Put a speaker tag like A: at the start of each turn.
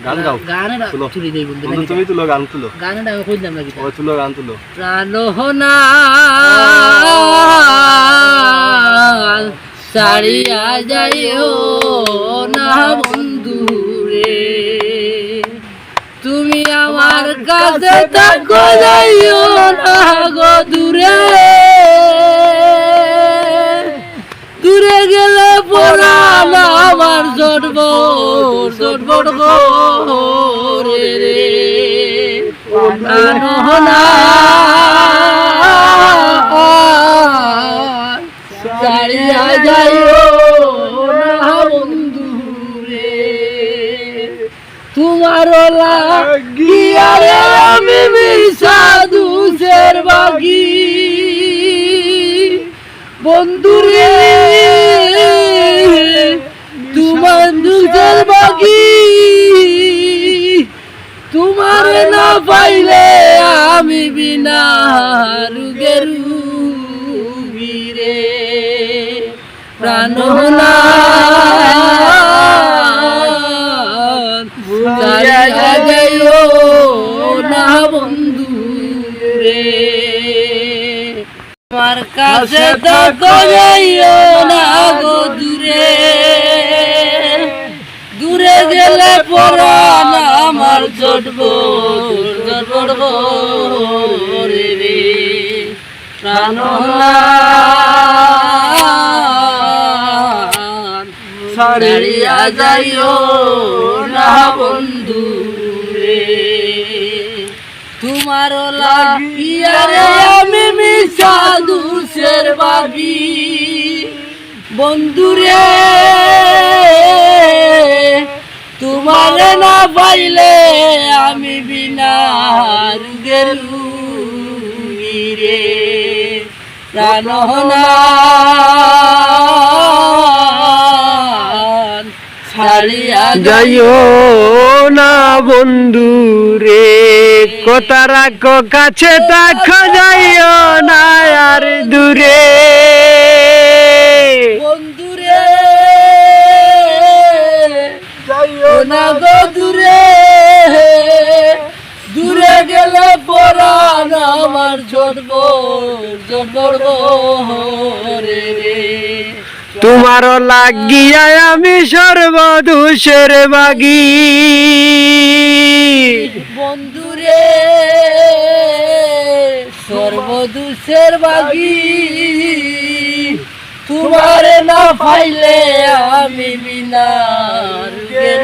A: গান গাও
B: গানটা তুলি দেই বন্ধু
A: তুমি তুলো গান তুলো
B: গানটা আমি কইলাম নাকি
A: ও তুলো গান তুলো
B: প্রাণহনা ছাড়িয়া যাইও না বন্ধু রে তুমি আমার কাছে থাকো যাইও না গো দূরে দূরে গেলে পরাণ আমার জটবট গো রে প্রাণহনা ছাড়িয়া যাইও না বন্ধু রে তোমার লাগিয়া রে আমি সাধুসের বাগি বন্ধু রে তোমার দুধের বাগি তোমার না পাইলে আমি বিনা রুগের রুগী রে প্রাণহনা ছাড়িয়া যাইও না বন্ধু রে আমার কাছে থাকো যাইও না গো দূরে দূরে গেলে পরাণ আমার জটবট গো রে প্রাণহনা ছাড়িয়া যাইও না বন্ধু রে তোমার লাগিয়া রে আমি সাধুসের বাগি বন্ধু রে তোমার না পাইলে আমি বিনা রুগের রুগী রে প্রাণহনা ছাড়িয়া
C: যাইও না বন্ধু রে কথা রাখো কাছে থাকো যাইও না আর দূরে
B: বন্ধু রে যাইও না গো দূরে দূরে গেলে পরাণ আমার জটবট রে
C: তোমার লাগিয়া আমি সর্বদোষের বাগি
B: বন্ধু রে সর্বদোষের বাগি তোমার না পাইলে আমি বিনা রুগের